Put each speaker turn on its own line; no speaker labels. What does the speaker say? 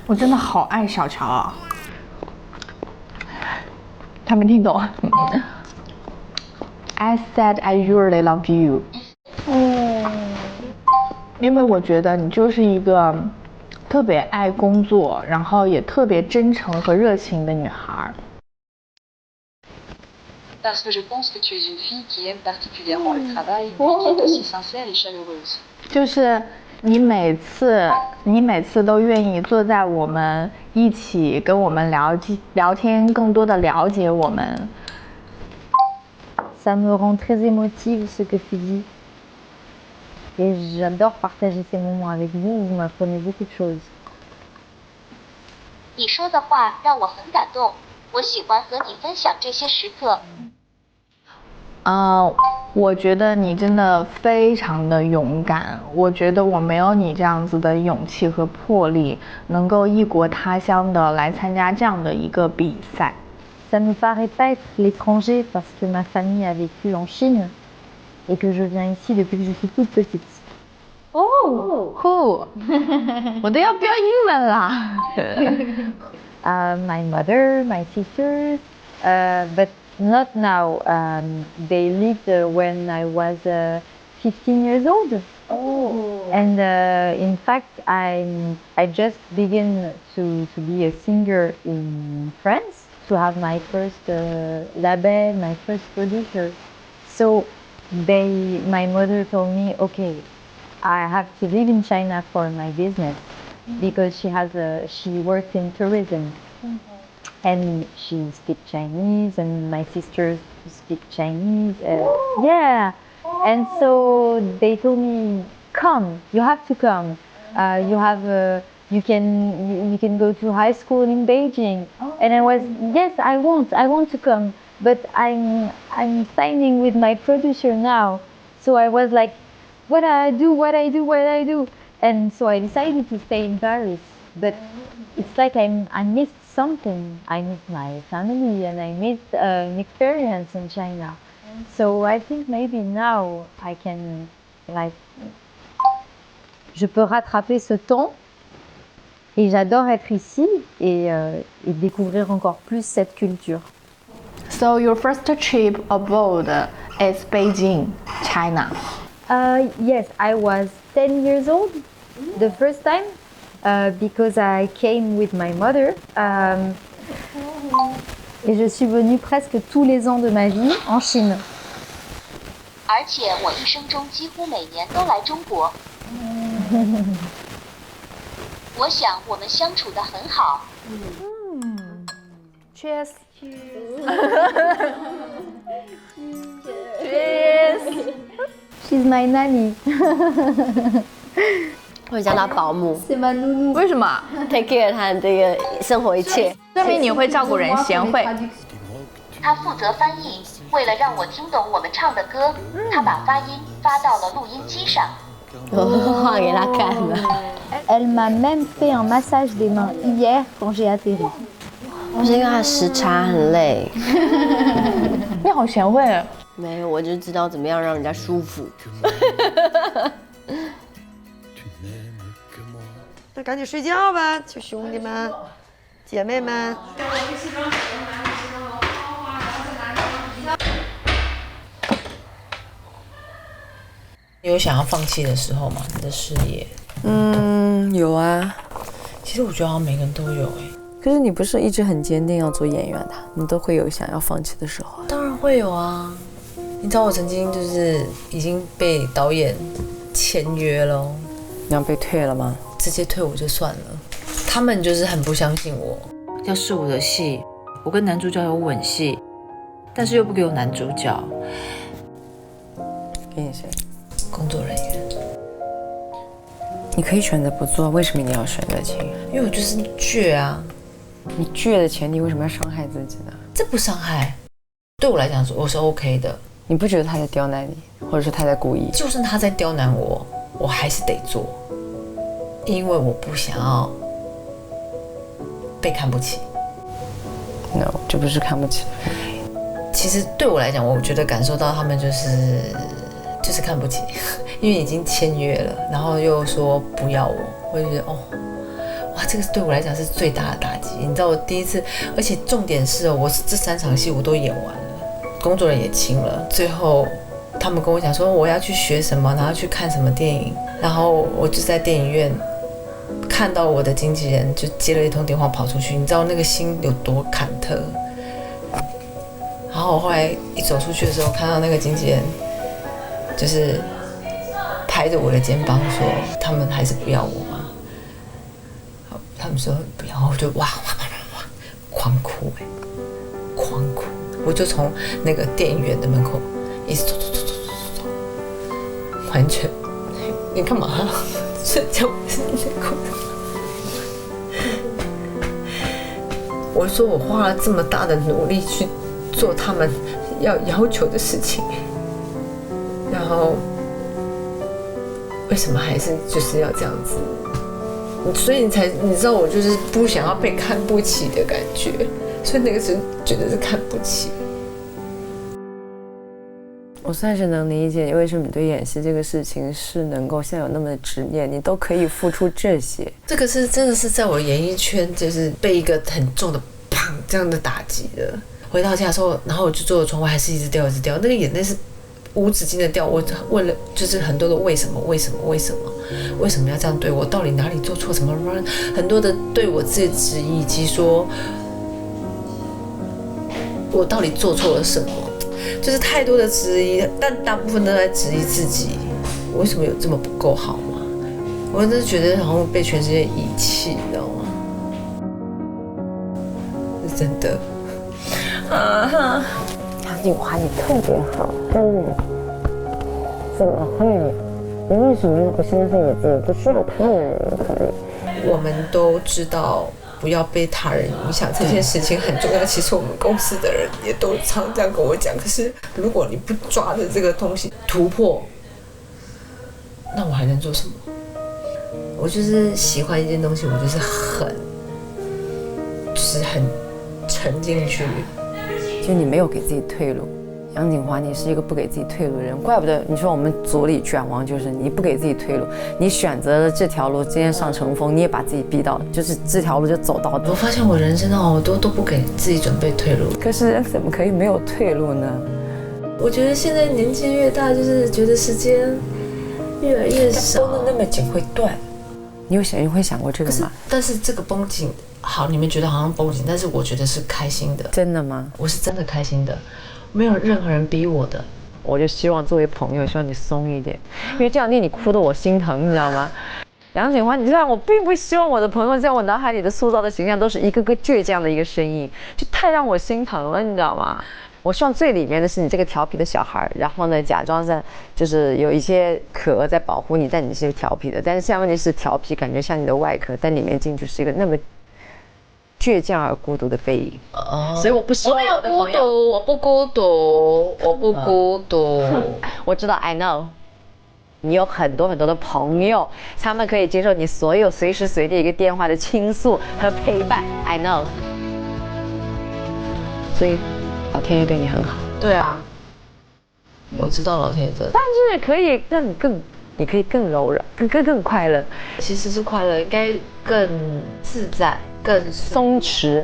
我真的好爱小乔啊！他没听懂。I said I really love you。因为我觉得你就是一个特别爱工作，然后也特别真诚和热情的女孩。
Parce que je pense que tu es une fille qui aime particulièrement le travail, et qui est aussi sincère et chaleureuse.
就是你每次都愿意坐在我们一起跟我们聊天，更多的了解我们。
Ça me rend très émotive ce que tu dis. Et j'adore partager ces moments avec vous. Vous m'apprenez beaucoup de choses.
你说的话让我很感动，我喜欢和你分享这些时刻。
我觉得你真的非常的勇敢。我觉得我没有你这样子的勇气和魄力，能够异国他乡的来参加这样的一个比赛。
Ça ne me paraît pas être l'étranger parce que ma famille a vécu en Chine et que je viens ici depuis que je suis toute petite.
Who？ 我都要标英文啦。
My mother, my sisters, but not now. They lived when I was 15 years old. And in fact, I just began to be a singer in France, to have my first label, my first producer. So my mother told me, okay, I have to live in China for my business because she works in tourism. And she speaks Chinese, and my sisters speak Chinese. Yeah, and so they told me, "Come, you have to come. You can go to high school in Beijing." And I was, yes, I want to come, but I'm signing with my producer now. So I was like, what I do, and so I decided to stay in Paris. But it's like I missed something. I missed my family and I missed an experience in China. So I think maybe now I can, je peux rattraper ce temps. Et j'adore être ici et découvrir encore plus cette culture.
So your first trip abroad is Beijing, China.
Yes, I was 10 years old the first time. Because I came with my mother. Et je suis venue presque tous les ans de ma vie en Chine.
而且我一生中几乎每年都来中国。我想我们相处得很好。
Cheers.
Cheers. She's my nanny.
会叫她保姆，
为什么？
take care 她的这个生活一切。
证明你会照顾人，贤惠。
他负责翻译，为了让我听懂我们唱的歌，他把发音发到了录音机上。
我画给她看了。
Elle m'a même fait un massage des mains hier quand j'ai atterri.
不是因为她时差很累。
你好贤惠。
没有，我就知道怎么样让人家舒服。
那赶紧睡觉吧，就兄弟们、姐妹们。
有想要放弃的时候吗？你的事业？
有啊。
其实我觉得好像每个人都有
可是你不是一直很坚定要做演员的，你都会有想要放弃的时候。
当然会有啊。你知道我曾经就是已经被导演签约了。
你要被退了吗？
直接退我就算了，他们就是很不相信我。要是我的戏，我跟男主角有吻戏，但是又不给我男主角。
给你谁？
工作人员。
你可以选择不做，为什么一定要选择情？
因为我就是倔啊。
你倔的前提为什么要伤害自己呢？
这不伤害，对我来讲我是 OK 的。
你不觉得他在刁难你，或者说他在故意？
就算他在刁难我，我还是得做。因为我不想要被看不起。
No， 这不是看不起。
其实对我来讲，我觉得感受到他们就是看不起，因为已经签约了，然后又说不要我，我就觉得哦，哇，这个对我来讲是最大的打击。你知道我第一次，而且重点是哦，我这3场戏我都演完了，工作人也请了，最后他们跟我讲说我要去学什么，然后去看什么电影，然后我就在电影院看到我的经纪人就接了一通电话跑出去，你知道那个心有多忐忑。然后我后来一走出去的时候，看到那个经纪人就是拍着我的肩膀说：“他们还是不要我吗？”他们说不要，我就哇，狂哭狂哭！我就从那个电影院的门口一直走，完全，你干嘛？睡觉不是你在哭。我说我花了这么大的努力去做他们要求的事情，然后为什么还是就是要这样子？所以你知道我就是不想要被看不起的感觉，所以那个时候觉得是看不起。
我算是能理解你为什么你对演戏这个事情是能够现在有那么的执念，你都可以付出这些。
这个是真的是在我演艺圈就是被一个很重的砰这样的打击的。回到家的时候，然后我就坐在窗外，还是一直掉，那个眼泪是无止境的掉。我问了就是很多的为什么要这样对我，到底哪里做错什么，很多的对我自己的质疑，以及说我到底做错了什么，就是太多的质疑，但大部分都在质疑自己，为什么有这么不够好吗？我真的觉得好像被全世界遗弃，你知道吗？是真的。
杨谨华，你特别好，真的。怎么会？你为什么不相信你自己？不需要他人可以。
我们都知道不要被他人影响，这件事情很重要。其实我们公司的人也都常这样跟我讲。可是如果你不抓着这个东西突破，那我还能做什么？我就是喜欢一件东西，我就是很沉进去。
就你没有给自己退路，杨谨华，你是一个不给自己退路的人，怪不得你说我们组里卷王就是你不给自己退路，你选择了这条路，今天上乘风，你也把自己逼到，就是这条路就走到底。
我发现我人生好多都不给自己准备退路，
可是人怎么可以没有退路呢？
我觉得现在年纪越大，就是觉得时间越来越少，绷得那么紧会断。
你会想过这个吗？
但是这个绷紧。好，你们觉得好像绷紧，但是我觉得是开心的。
真的吗？
我是真的开心的，没有任何人逼我的。
我就希望作为朋友，希望你松一点，因为这两天你哭得我心疼，你知道吗？杨谨华，你知道我并不希望我的朋友在我脑海里的塑造的形象都是一个个倔强的一个身影，就太让我心疼了，你知道吗？我希望最里面的是你这个调皮的小孩，然后呢，假装在就是有一些壳在保护你，但你是调皮的，但是现在问题是调皮感觉像你的外壳，但里面进去是一个那么倔强而孤独的背影，所以我不希望我的朋友。
我不孤独，我不孤独。
我知道 ，I know， 你有很多的朋友，他们可以接受你所有随时随地一个电话的倾诉和陪伴 ，I know。所以老天爷对你很好。
对啊，我知道老天爷的，
但是可以让你你可以更柔软，更快乐。
其实是快乐，应该更自在。更
松弛，